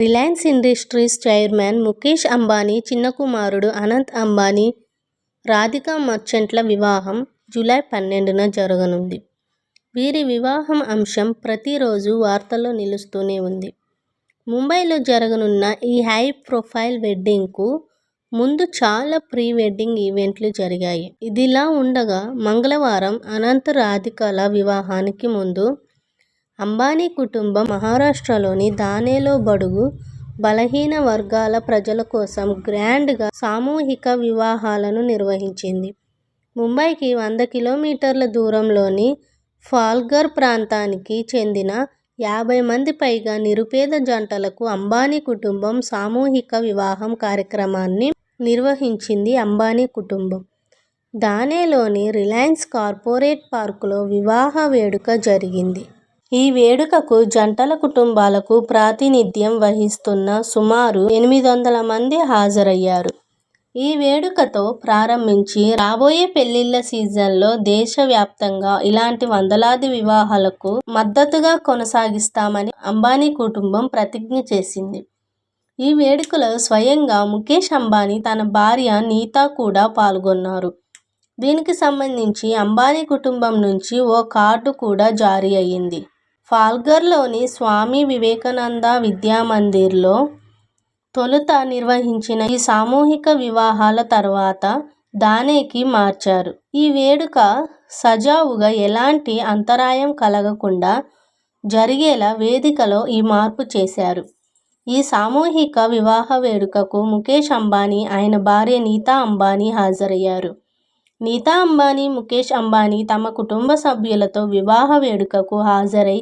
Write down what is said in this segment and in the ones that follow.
Reliance industries chairman Mukesh Ambani చిన్న కుమారుడు అనంత్ అంబానీ, రాధికా మర్చెంట్ల వివాహం జూలై 12న జరగనుంది. వీరి వివాహం అంశం ప్రతిరోజు వార్తల్లో నిలుస్తూనే ఉంది. ముంబైలో జరగనున్న ఈ హై ప్రొఫైల్ వెడ్డింగ్కు ముందు చాలా ప్రీ వెడ్డింగ్ ఈవెంట్లు జరిగాయి. ఇదిలా ఉండగా మంగళవారం అనంత్ రాధికల వివాహానికి ముందు అంబానీ కుటుంబం మహారాష్ట్రలోని థానేలో బడుగు బలహీన వర్గాల ప్రజల కోసం గ్రాండ్గా సామూహిక వివాహాలను నిర్వహించింది. ముంబైకి 100 కిలోమీటర్ల దూరంలోని పాల్ఘర్ ప్రాంతానికి చెందిన 50 మంది పైగా నిరుపేద జంటలకు అంబానీ కుటుంబం సామూహిక వివాహం కార్యక్రమాన్ని నిర్వహించింది. అంబానీ కుటుంబం థానేలోని రిలయన్స్ కార్పొరేట్ పార్కులో వివాహ వేడుక జరిగింది. ఈ వేడుకకు జంటల కుటుంబాలకు ప్రాతినిధ్యం వహిస్తున్న సుమారు 800 మంది హాజరయ్యారు. ఈ వేడుకతో ప్రారంభించి రాబోయే పెళ్లిళ్ల సీజన్లో దేశవ్యాప్తంగా ఇలాంటి వందలాది వివాహాలకు మద్దతుగా కొనసాగిస్తామని అంబానీ కుటుంబం ప్రతిజ్ఞ చేసింది. ఈ వేడుకలో స్వయంగా ముఖేష్ అంబానీ, తన భార్య నీతా కూడా పాల్గొన్నారు. దీనికి సంబంధించి అంబానీ కుటుంబం నుంచి ఓ కార్డు కూడా జారీ అయ్యింది. పాల్ఘర్లోని స్వామి వివేకానంద విద్యామందిర్లో తొలుత నిర్వహించిన ఈ సామూహిక వివాహాల తర్వాత థానేకి మార్చారు. ఈ వేడుక సజావుగా ఎలాంటి అంతరాయం కలగకుండా జరిగేలా వేదికలో ఈ మార్పు చేశారు. ఈ సామూహిక వివాహ వేడుకకు ముఖేష్ అంబానీ, ఆయన భార్య నీతా అంబానీ హాజరయ్యారు. నీతా అంబానీ, ముఖేష్ అంబానీ తమ కుటుంబ సభ్యులతో వివాహ వేడుకకు హాజరై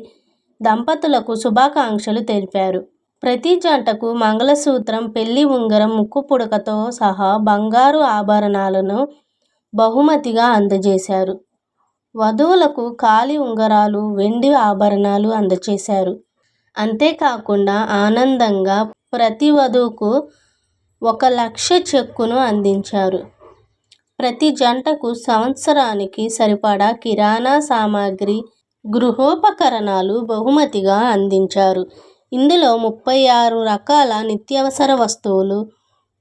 దంపతులకు శుభాకాంక్షలు తెలిపారు. ప్రతి జంటకు మంగళసూత్రం, పెళ్లి ఉంగరం, ముక్కు పుడకతో సహా బంగారు ఆభరణాలను బహుమతిగా అందజేశారు. వధువులకు కాలి ఉంగరాలు, వెండి ఆభరణాలు అందజేశారు. అంతేకాకుండా ఆనందంగా ప్రతి వధువుకు 1 లక్ష చెక్కును అందించారు. ప్రతి జంటకు సంవత్సరానికి సరిపడా కిరాణా సామాగ్రి, గృహోపకరణాలు బహుమతిగా అందించారు. ఇందులో 36 రకాల నిత్యావసర వస్తువులు,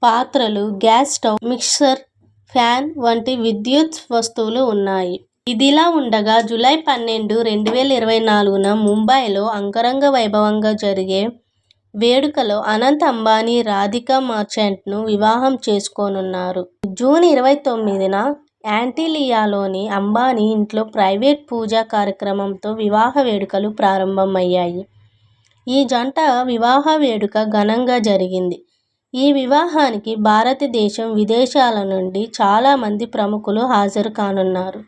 పాత్రలు, గ్యాస్ స్టవ్, మిక్సర్, ఫ్యాన్ వంటి విద్యుత్ వస్తువులు ఉన్నాయి. ఇదిలా ఉండగా జూలై 12, 2024న ముంబైలో అంగరంగ వైభవంగా జరిగే వేడుకలో అనంత్ అంబానీ, రాధికా మర్చెంట్ను వివాహం చేసుకోనున్నారు. జూన్ 29న యాంటిలియాలోని అంబానీ ఇంట్లో ప్రైవేట్ పూజా కార్యక్రమంతో వివాహ వేడుకలు ప్రారంభమయ్యాయి. ఈ జంట వివాహ వేడుక ఘనంగా జరిగింది. ఈ వివాహానికి భారతదేశం, విదేశాల నుండి చాలా మంది ప్రముఖులు హాజరు కానున్నారు.